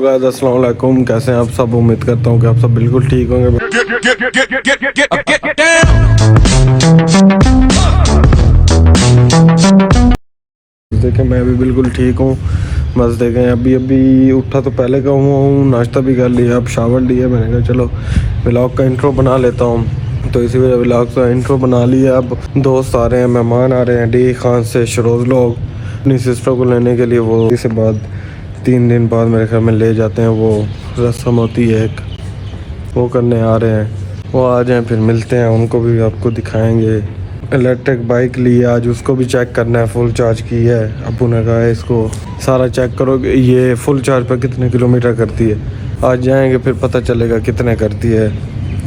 Guys अस्सलाम वालेकुम, कैसे हैं आप सब। उम्मीद करता हूँ कि आप सब बिल्कुल ठीक होंगे। देखें मैं भी बिल्कुल ठीक हूँ। बस देखें अभी उठा तो पहले का हुआ हूँ, नाश्ता भी कर लिया, अब शावर लिया। मैंने कहा चलो व्लॉग का इंट्रो बना लेता हूँ, तो इसी वजह व्लॉग का इंट्रो बना लिया। अब दोस्त आ रहे हैं, मेहमान आ रहे हैं डी खान से शरोज लोग अपनी सिस्टर को लेने के लिए। वो इसके बाद 3 दिन बाद मेरे घर में ले जाते हैं, वो रस्म होती है एक, वो करने आ रहे हैं। वो आ जाएं फिर मिलते हैं, उनको भी आपको दिखाएंगे। इलेक्ट्रिक बाइक ली है आज, उसको भी चेक करना है, फुल चार्ज की है। अबू ने कहा है इसको सारा चेक करो, ये फुल चार्ज पर कितने किलोमीटर करती है। आज जाएंगे फिर पता चलेगा कितने करती है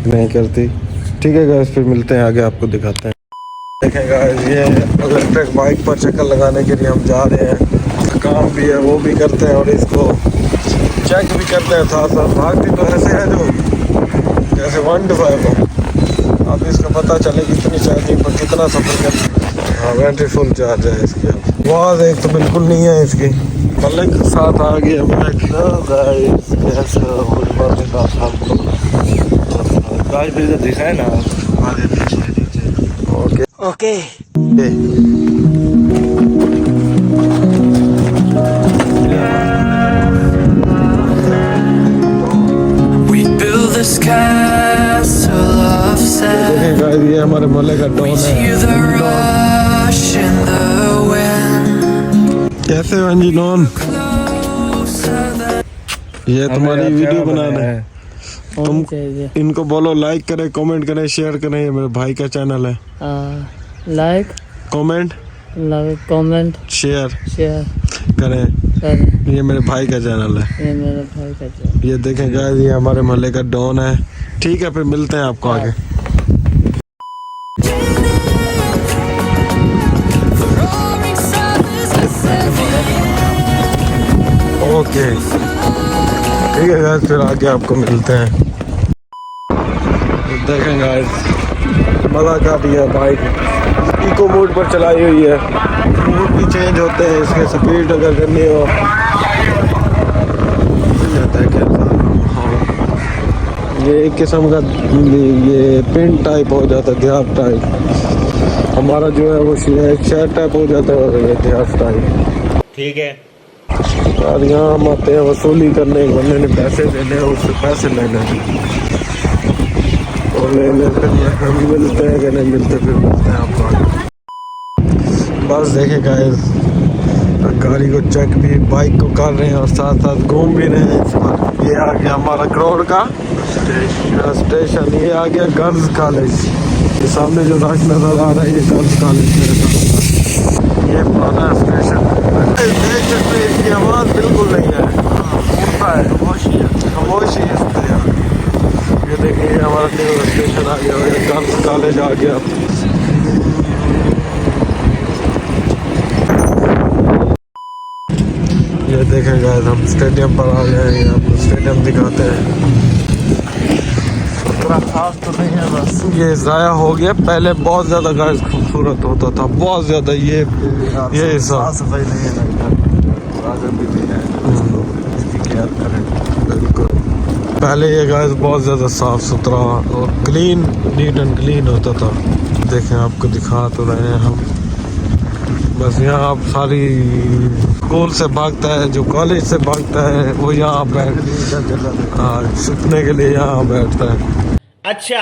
नहीं करती। ठीक है गाइस, फिर मिलते हैं आगे, आपको दिखाते हैं। देखें गाइस, ये इलेक्ट्रिक बाइक पर चक्कर लगाने के लिए हम जा रहे हैं। काम भी है वो भी करते हैं और इसको चेक भी करते हैं साथ साथ। भागती तो ऐसे है जो जैसे 125 हो। अब इसका पता चले कितनी चार्जिंग पर कितना सफ़र करती है। हाँ, बैटरी फुल चार्ज है इसकी। अब आवाज़ एक तो बिल्कुल नहीं है इसकी। मलिक साथ आ गया। मलिक कैसे दिखाए ना। ओके ओके ये हमारे मोहल्ले का टोन है। कैसे हो जी नॉन, ये तुम्हारी वीडियो बनाना है। तुम इनको बोलो लाइक करें, कमेंट करें, शेयर करें। ये मेरे भाई का चैनल है। लाइक कमेंट शेयर करें। ये मेरे भाई का चैनल है। ये देखें गाइस, ये हमारे मोहल्ले का डॉन है। ठीक है, फिर मिलते हैं आपको आगे। ओके ठीक है गाइस, फिर आगे आपको मिलते हैं। देखें गाइस, मज़ा का दिया। बाइक इको मोड पर चलाई हुई है। मोड भी चेंज होते हैं इसके, स्पीड अगर करनी हो जाता है। क्या ये एक किस्म का ये पिन टाइप हो जाता है, ध्यान टाइप। हमारा जो है वो शर्ट टाइप हो जाता है और ये ध्यान टाइप। ठीक है यार, यहाँ हम आते हैं वसूली करने, बंदे ने पैसे देने हैं, उससे पैसे लेने और लेने फिर हम मिलते हैं कि नहीं मिलते, फिर मिलते हैं आपको आगे। बस देखे गाइस, गाड़ी को चेक भी, बाइक को कर रहे हैं और साथ साथ घूम भी रहे हैं इस बार। ये आ गया हमारा करोड़ का स्टेशन। ये आ गया गर्ल्स कॉलेज। ये सामने जो रश नजर आ रहा है, ये गर्ल्स कॉलेज मेरे साथ। ये पुराना स्टेशन देख सकते हैं, इसकी आवाज़ बिल्कुल नहीं है, खामोशी है इसमें यार। ये देखिए हमारा न्यू स्टेशन आ गया, गर्ल्स कॉलेज आ गया। ये देखें गाइस, हम स्टेडियम पर आ गए हैं। आपको स्टेडियम दिखाते हैं। खास तो नहीं है, बस ये ज़ाया हो गया। पहले बहुत ज़्यादा गाइस खूबसूरत होता था, बहुत ज़्यादा। ये साफ सफाई नहीं है, बिल्कुल। पहले ये गाइस बहुत ज़्यादा साफ़ सुथरा और क्लीन, नीट एंड क्लीन होता था। देखें आपको दिखा तो रहे हैं हम। बस यहाँ आप सारी स्कूल से भागता है, जो कॉलेज से भागता है, वो यहाँ छुपने के लिए यहाँ बैठता है। अच्छा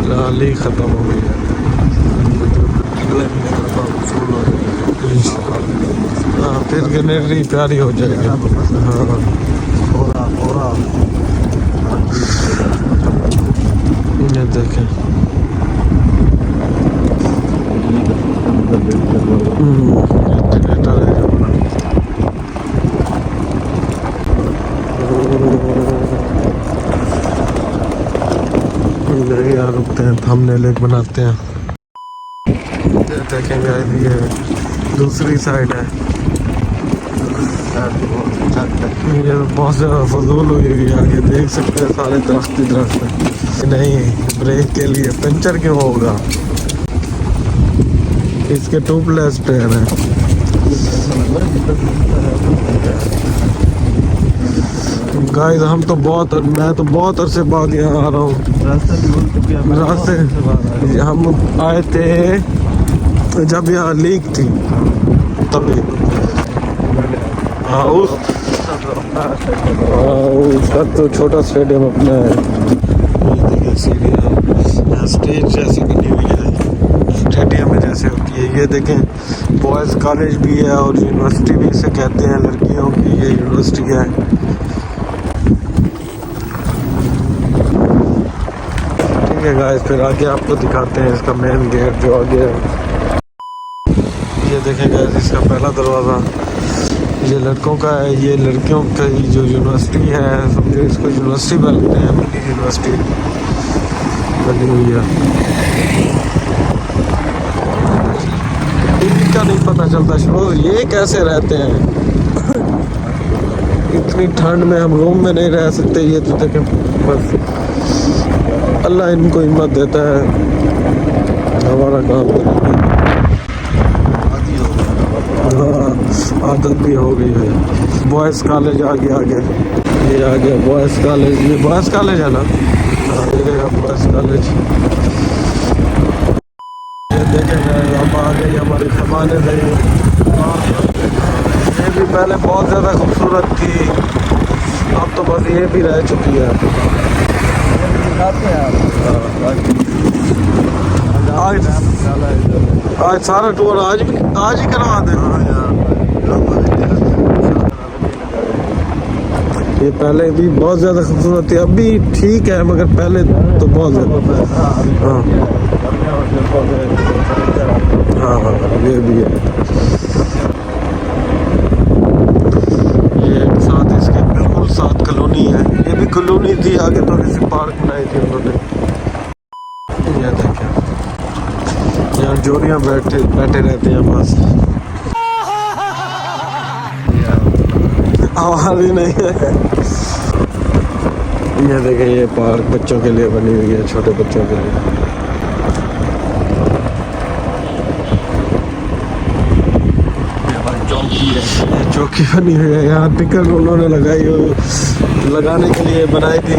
लाली खत्म हो गई है। हाँ, फिर ग्रीनरी प्यारी हो जाएगी। हाँ ये देखें, यहाँ रुकते हैं, थंबनेल एक बनाते हैं। देखेंगे ये दूसरी साइड है। ये बहुत ज़्यादा फजूल हुई है। आगे देख सकते हैं सारे दरख्त ही दरख्त है। नहीं, ब्रेक के लिए पंचर क्यों होगा, इसके ट्यूबलेस टायर है। गाइस मैं तो बहुत अरसे बाद यहाँ आ रहा हूँ। रास्ते हम आए थे जब यहाँ लीक थी तभी। हाँ उसका तो छोटा स्टेडियम अपना है। ये देखिए सीढ़ियाँ, यहाँ स्टेज जैसी बनी हुई है, स्टेडियम में जैसे होती है। ये देखें बॉयज़ कॉलेज भी है और यूनिवर्सिटी भी इसे कहते हैं, लड़कियों की ये यूनिवर्सिटी है। ठीक है गाइस, फिर आगे आपको दिखाते हैं इसका मेन गेट जो आगे है। ये देखें गाइस इसका पहला दरवाज़ा ये लड़कों का है, ये लड़कियों का जो यूनिवर्सिटी है, समझो इसको यूनिवर्सिटी बोलते हैं, मिनी यूनिवर्सिटी बनी हुई है। इनका नहीं पता चलता शुरू ये कैसे रहते हैं। इतनी ठंड में हम रूम में नहीं रह सकते। ये तो देखें बस अल्लाह इनको हिम्मत देता है, हमारा काम आदत भी हो गई है। बॉयज़ कॉलेज आगे ये आ गया बॉयज़ कॉलेज। ये बॉयज़ कॉलेज है ना? हाँ देखेगा बॉयज़ कॉलेज। ये देखेंगे अब आ गई हमारी सामान्य नहीं। ये भी पहले बहुत ज़्यादा खूबसूरत थी, अब तो बस ये भी रह चुकी है। आज सारा टूर आज ही करवा दे। ये पहले भी बहुत ज़्यादा खूबसूरत थी, अब भी ठीक है मगर पहले तो बहुत ज़्यादा। हाँ ये भी है। ये साथ इसके बिल्कुल साथ कॉलोनी है, ये भी कॉलोनी थी, आगे थोड़ी सी पार्क बनाई थी उन्होंने। ये देखें यहाँ जोड़ियाँ बैठे रहते हैं बस, आवाज ही नहीं है। ये देखें ये पार्क बच्चों के लिए बनी हुई है, छोटे बच्चों के लिए। चौकी बनी हुई है, यहाँ टिकट उन्होंने लगाने के लिए बनाई थी।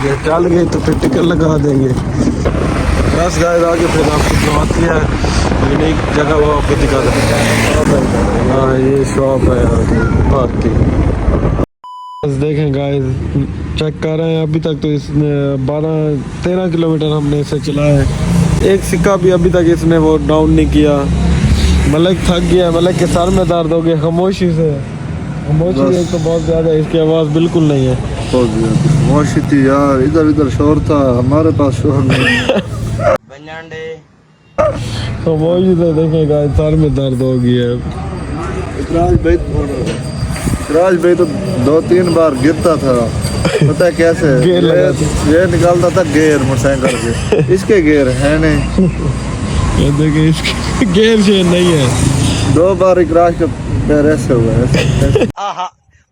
ये चल गई तो फिर टिकट लगा देंगे। बस गाइस आगे फिर आपको जो आती है यूनिक जगह वो आपको दिखा देते हैं। हाँ ये शॉप है यहाँ की पार्क की। बस देखें गाइस चेक कर रहे हैं, अभी तक तो इसने 12-13 किलोमीटर हमने इसे चलाया है। एक सिक्का भी अभी तक इसने वो डाउन नहीं किया। मलिक थक गया, मलिक के सर में दर्द हो गया खामोशी से। खामोशी एक तो बहुत ज़्यादा, इसकी आवाज़ बिल्कुल नहीं है। खामोशी थी यार, इधर शोर था, हमारे पास शोर नहीं। खामोशी से देखेगा सर में दर्द हो गया है। राज भाई तो 2-3 बार गिरता था, पता है कैसे? ये निकालता था गेयर मोटरसाइकिल के, इसके गेयर है नहीं। ये देखिए इसके गेयर से नहीं है। 2 बार इकराज के पैर ऐसे हुआ है।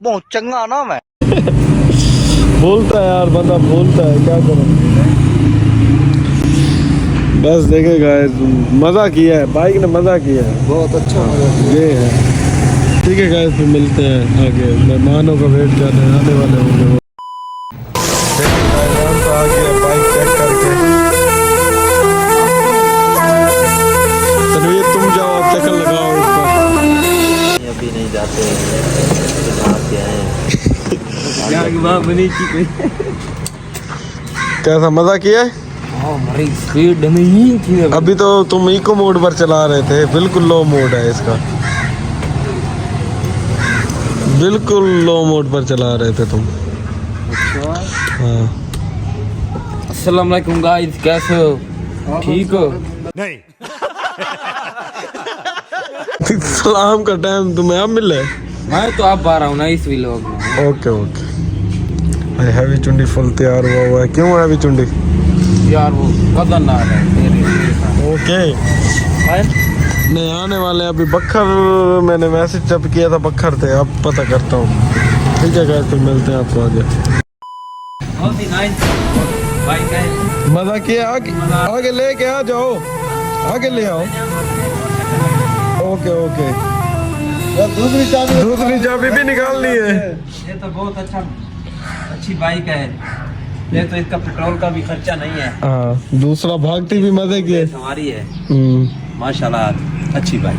बहुत चंगा ना मैं। बोलता है यार बंदा, बोलता है क्या करूं। बस देखेगा मज़ा किया है, बाइक ने मज़ा किया है, बहुत अच्छा ये है। ठीक है गाइस फिर मिलते हैं आगे, मेहमानों का वेट कर रहे हैं, आने वाले होंगे वो। तो आ गया बाइक चेक करके। तनवीर तुम जाओ चक्कर लगाओ ऊपर। अभी नहीं जाते हैं, कैसा मज़ा किया है? हमारी स्पीड नहीं थी। अभी तो तुम इको मोड पर चला रहे थे, बिल्कुल लो मोड है इसका, बिल्कुल लो मोड पर चला रहे थे तुम। हाँ अस्सलाम वालेकुम गाइस, कैसे हो? ठीक हो? नहीं। सलाम का टाइम तुम्हें अब मिले? मैं तो अब आ रहा हूँ ना इस व्लॉग में। Okay okay. हैवी चुंडी फुल तैयार हुआ है। क्यों हैवी चुंडी? यार वो खतरनाक है मेरे लिए। ओके नहीं आने वाले अभी बखर, मैंने मैसेज जब किया था बखर थे, अब पता करता हूँ। ठीक है गाइस फिर मिलते हैं आपको आगे। मजा किया, आगे लेके आ जाओ, आगे ले आओ। Okay okay. दूसरी चाबी भी निकालनी है। ये तो बहुत अच्छी बाइक है। ये तो इसका पेट्रोल का भी खर्चा नहीं है। हाँ, दूसरा भागती भी मजे की है। हमारी है माशाल्लाह, अच्छी बाइक।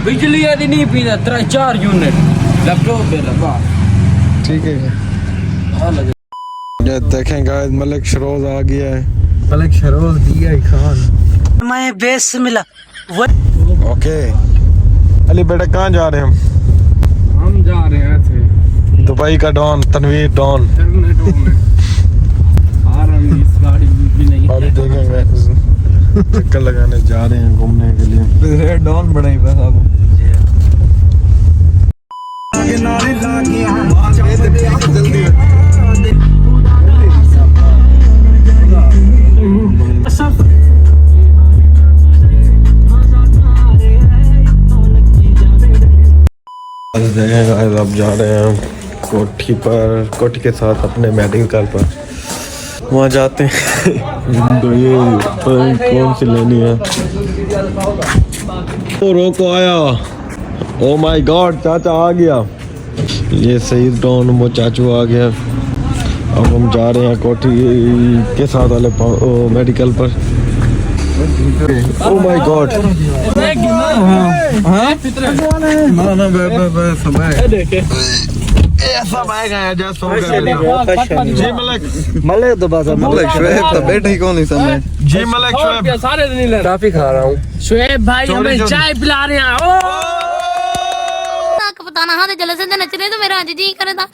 बिजली यदि नहीं पीना 3-4 यूनिट लैपटॉप पे लगा। ठीक है, ये देखें गाइस, मलिक शरोज आ गया है। मलिक शरोज दिया खान। मैं बेस मिला ओके अली बेटा, कहाँ जा रहे हैं हम जा रहे हैं थे दुबई का डॉन तनवीर डॉन। इस गाड़ी भी नहीं अभी देखेंगे, चक्कर लगाने जा रहे हैं घूमने के लिए। डॉन बनाई बस आप देखें अब जा रहे हैं कोठी के साथ अपने मेडिकल पर। वहाँ जाते हैं तो ये कौन सी लेनी है। ओ रोको आया, ओ माय गॉड, चाचा आ गया। ये सही डॉन वो चाचू आ गया। अब हम जा रहे हैं कोठी के साथ वाले मेडिकल पर। ओ माय गॉड, मलिक तो बस मलिक शुएब तो बैठे ही कौन नहीं समय जी मलिक शुएब सारे दिन ट्रैफिक खा रहा हूँ। शुएब भाई हमें चाय पिला रहे हैं। कप्तान हाथ जल से नचने तो मेरा आज जी करता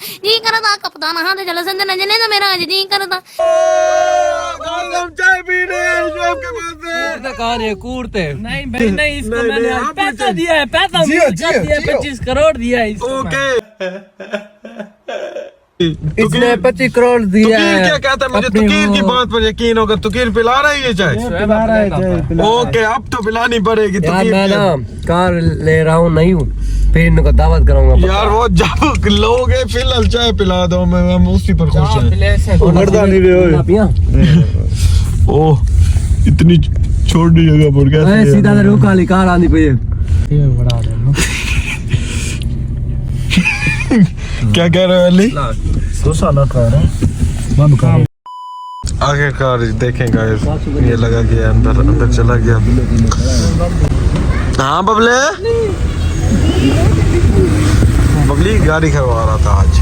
कप्तान हाथ जल से नचने तो मेरा आज जी करता। चाय पी रहे हैं शुएब के पास से। कौन है कूड़ते? नहीं भाई नहीं, इसको मैंने आज पैसा दिया है, पैसा दिया है, 25 करोड़ दिया है इसको। ओके, इसने 25 करोड़ दिया है। क्या कहता है, मुझे तुकीर की बात पर यकीन होगा। तुकीर पिला रहा है ये चाय? ओके, अब तो पिलानी पड़ेगी। यार मैं ना कार ले रहा हूँ, नहीं हूँ, फिर इनको दावत कराऊंगा। यार वो जब लोग फिलहाल चाय पिला दो, मैं हम उसी पर खुश हैं। ओह, इतनी छोटी जगह पर कैसे सीधा रुक वाली कार आनी पे क्या कह रहे हो अली? आखिरकार देखें गाइस, ये लगा गया अंदर चला गया। हाँ बबले, बबली गाड़ी करवा रहा था आज।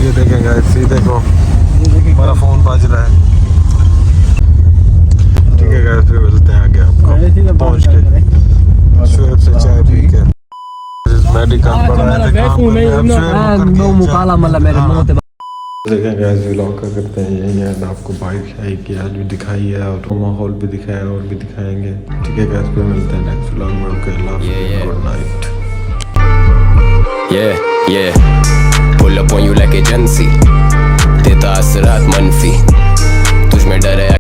ये देखें गाइस, सीधे को हमारा फोन बज रहा है। ठीक है गाइस, फिर मिलते हैं आगे आपको पहुंच के शुएब से चाय पी के। मेडिकल पड़ा है, देखें गाइस, व्लॉग का करते हैं यही है। आपको बाइक शाइक की आज भी दिखाई है और माहौल भी दिखाया और भी दिखाएंगे। ठीक है गाइस, फिर मिलते हैं नेक्स्ट व्लॉग में। Okay, good night. Yeah, pull up on you like agency, देता असरात मनफी, तुझ में डर है।